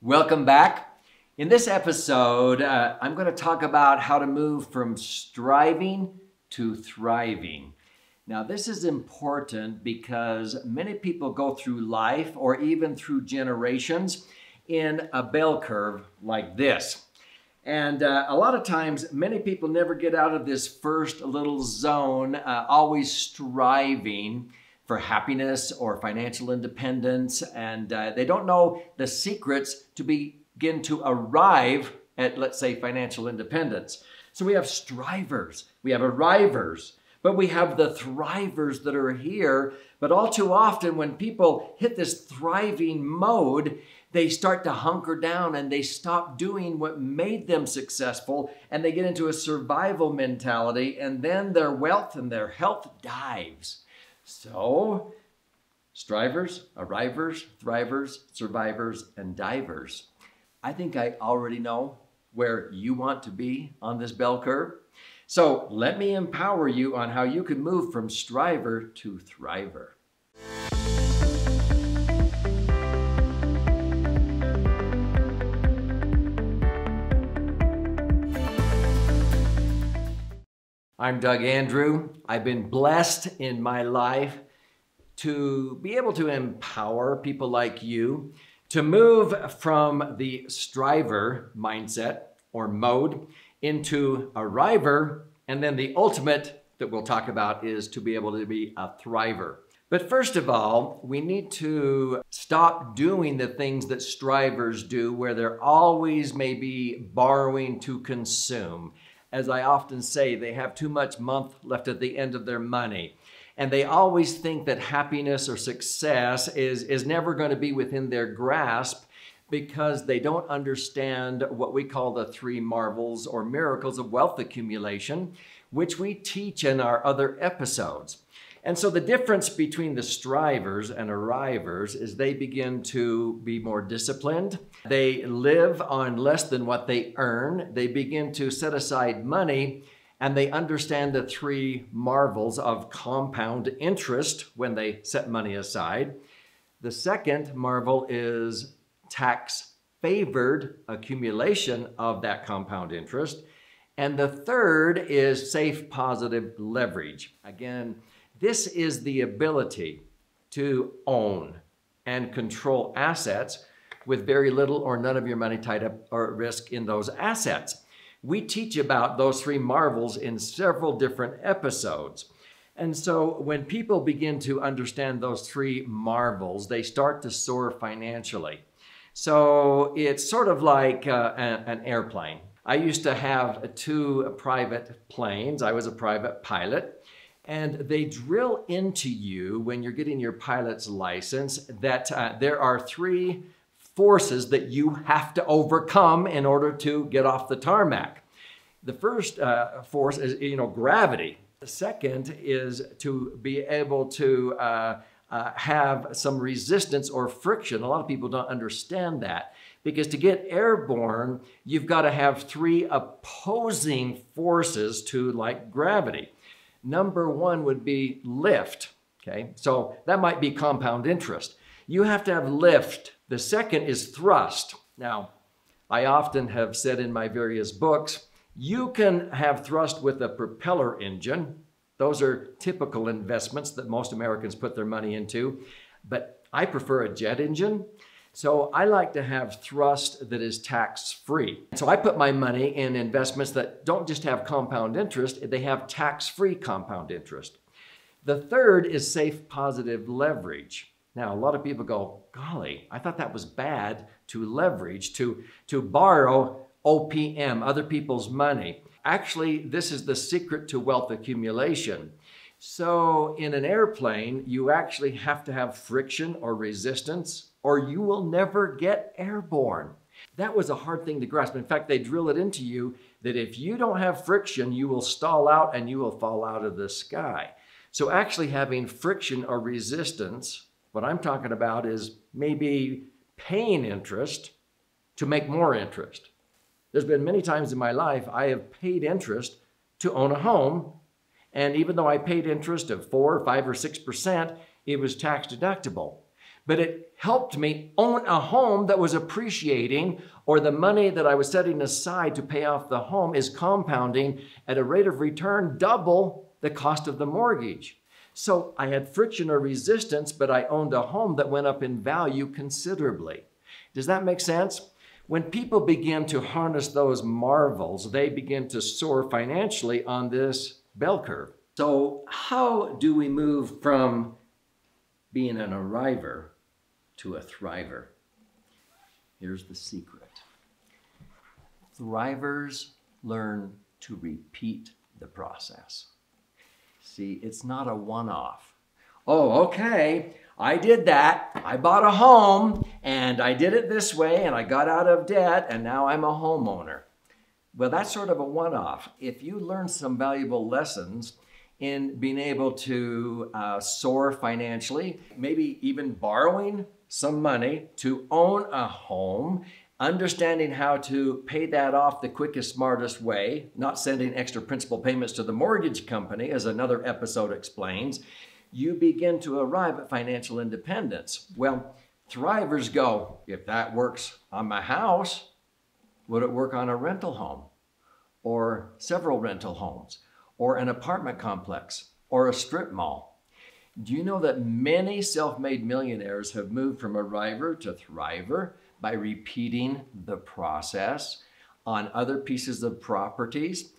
Welcome back. In this episode, I'm going to talk about how to move from striving to thriving. Now, this is important because many people go through life or even through generations in a bell curve like this. And a lot of times, many people never get out of this first little zone, always striving for happiness or financial independence, and they don't know the secrets to begin to arrive at, let's say, financial independence. So we have strivers, we have arrivers, but we have the thrivers that are here. But all too often when people hit this thriving mode, they start to hunker down and they stop doing what made them successful, and they get into a survival mentality, and then their wealth and their health dives. So, strivers, arrivers, thrivers, survivors, and divers. I think I already know where you want to be on this bell curve. So let me empower you on how you can move from striver to thriver. I'm Doug Andrew. I've been blessed in my life to be able to empower people like you to move from the striver mindset or mode into arriver, and then the ultimate that we'll talk about is to be able to be a thriver. But first of all, we need to stop doing the things that strivers do, where they're always maybe borrowing to consume. As I often say, they have too much month left at the end of their money. And they always think that happiness or success is never going to be within their grasp, because they don't understand what we call the three marvels or miracles of wealth accumulation, which we teach in our other episodes. And so the difference between the strivers and arrivers is they begin to be more disciplined. They live on less than what they earn. They begin to set aside money, and they understand the three marvels of compound interest when they set money aside. The second marvel is tax-favored accumulation of that compound interest. And the third is safe positive leverage. Again, this is the ability to own and control assets with very little or none of your money tied up or at risk in those assets. We teach about those three marvels in several different episodes. And so when people begin to understand those three marvels, they start to soar financially. So it's sort of like an airplane. I used to have two private planes. I was a private pilot. And they drill into you when you're getting your pilot's license that there are three forces that you have to overcome in order to get off the tarmac. The first force is, gravity. The second is to be able to have some resistance or friction. A lot of people don't understand that, because to get airborne, you've got to have three opposing forces to, like, gravity. Number one would be lift, okay? So that might be compound interest. You have to have lift. The second is thrust. Now, I often have said in my various books, you can have thrust with a propeller engine. Those are typical investments that most Americans put their money into, but I prefer a jet engine. So I like to have thrust that is tax-free. So I put my money in investments that don't just have compound interest, they have tax-free compound interest. The third is safe positive leverage. Now, a lot of people go, golly, I thought that was bad to leverage, to borrow OPM, other people's money. Actually, this is the secret to wealth accumulation. So in an airplane, you actually have to have friction or resistance, or you will never get airborne. That was a hard thing to grasp. In fact, they drill it into you that if you don't have friction, you will stall out and you will fall out of the sky. So actually having friction or resistance, what I'm talking about is maybe paying interest to make more interest. There's been many times in my life I have paid interest to own a home, and even though I paid interest of 4, 5, or 6%, it was tax deductible. but it helped me own a home that was appreciating, or the money that I was setting aside to pay off the home is compounding at a rate of return double the cost of the mortgage. So I had friction or resistance, but I owned a home that went up in value considerably. Does that make sense? When people begin to harness those marvels, they begin to soar financially on this bell curve. So how do we move from being an arriver to a thriver? Here's the secret. Thrivers learn to repeat the process. See, it's not a one-off. Oh, okay, I did that. I bought a home and I did it this way and I got out of debt and now I'm a homeowner. Well, that's sort of a one-off. If you learn some valuable lessons in being able to soar financially, maybe even borrowing some money to own a home, understanding how to pay that off the quickest, smartest way, not sending extra principal payments to the mortgage company, as another episode explains, you begin to arrive at financial independence. Well, thrivers go, if that works on my house, would it work on a rental home or several rental homes or an apartment complex or a strip mall? Do you know that many self-made millionaires have moved from arriver to thriver by repeating the process on other pieces of properties?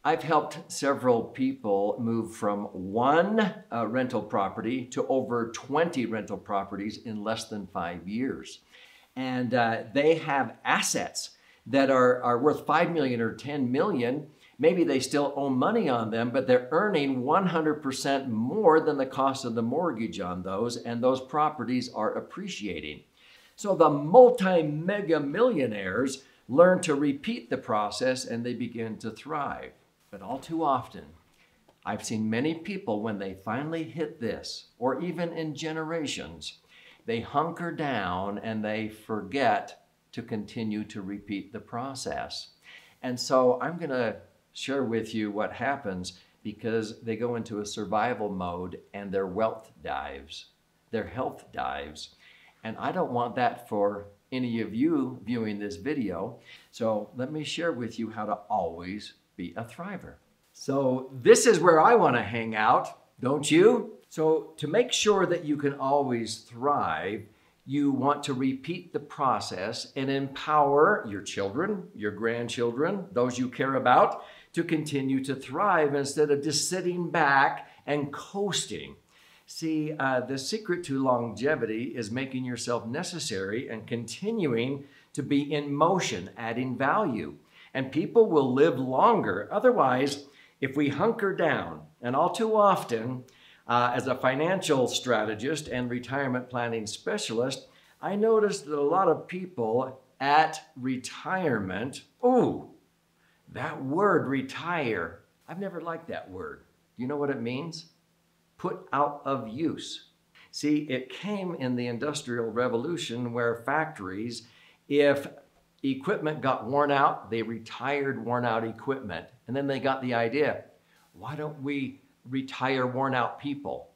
I've helped several people move from one rental property to over 20 rental properties in less than 5 years. And they have assets that are worth 5 million or 10 million. Maybe they still owe money on them, but they're earning 100% more than the cost of the mortgage on those, and those properties are appreciating. So the multi-mega millionaires learn to repeat the process and they begin to thrive. But all too often, I've seen many people when they finally hit this, or even in generations, they hunker down and they forget to continue to repeat the process. And so I'm going to share with you what happens because they go into a survival mode and their wealth dives, their health dives. And I don't want that for any of you viewing this video. So let me share with you how to always be a thriver. So this is where I want to hang out, don't you? So to make sure that you can always thrive, you want to repeat the process and empower your children, your grandchildren, those you care about, to continue to thrive instead of just sitting back and coasting. See, the secret to longevity is making yourself necessary and continuing to be in motion, adding value. And people will live longer. Otherwise, if we hunker down, and all too often, as a financial strategist and retirement planning specialist, I noticed that a lot of people at retirement, ooh, that word retire, I've never liked that word. Do you know what it means? Put out of use. See, it came in the Industrial Revolution where factories, if equipment got worn out, they retired worn out equipment. And then they got the idea, why don't we retire worn out people?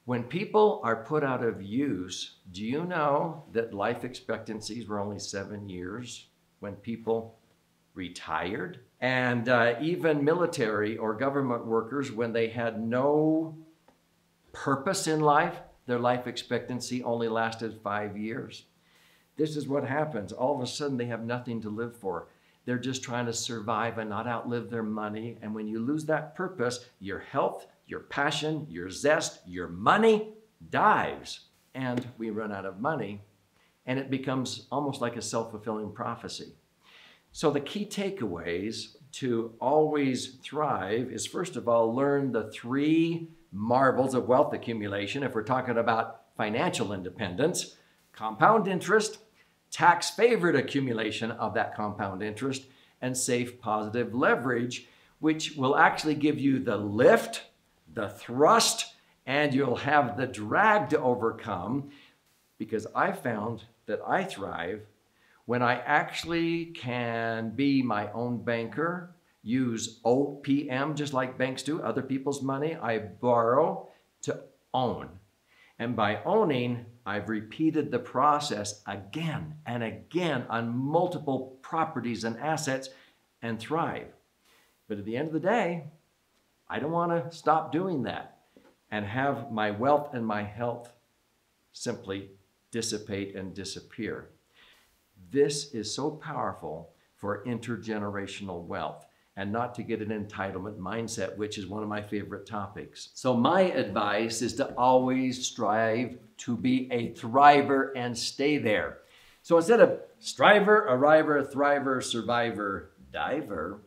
When people are put out of use, do you know that life expectancies were only 7 years when people retired? And even military or government workers, when they had no purpose in life, their life expectancy only lasted 5 years. This is what happens. All of a sudden, they have nothing to live for. They're just trying to survive and not outlive their money. And when you lose that purpose, your health, your passion, your zest, your money dives. And we run out of money, and it becomes almost like a self-fulfilling prophecy. So the key takeaways to always thrive is, first of all, learn the 3 marvels of wealth accumulation. If we're talking about financial independence, compound interest, tax-favored accumulation of that compound interest, and safe positive leverage, which will actually give you the lift, the thrust, and you'll have the drag to overcome, because I found that I thrive when I actually can be my own banker, use OPM just like banks do, other people's money. I borrow to own. And by owning, I've repeated the process again and again on multiple properties and assets and thrive. But at the end of the day, I don't want to stop doing that and have my wealth and my health simply dissipate and disappear. This is so powerful for intergenerational wealth, and not to get an entitlement mindset, which is one of my favorite topics. So my advice is to always strive to be a thriver and stay there. So instead of striver, arriver, thriver, survivor, diver,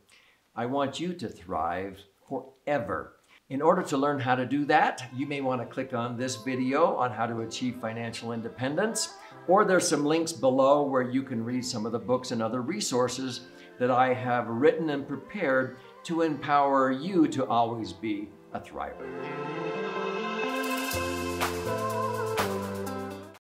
I want you to thrive forever. In order to learn how to do that, you may want to click on this video on how to achieve financial independence, or there's some links below where you can read some of the books and other resources that I have written and prepared to empower you to always be a thriver.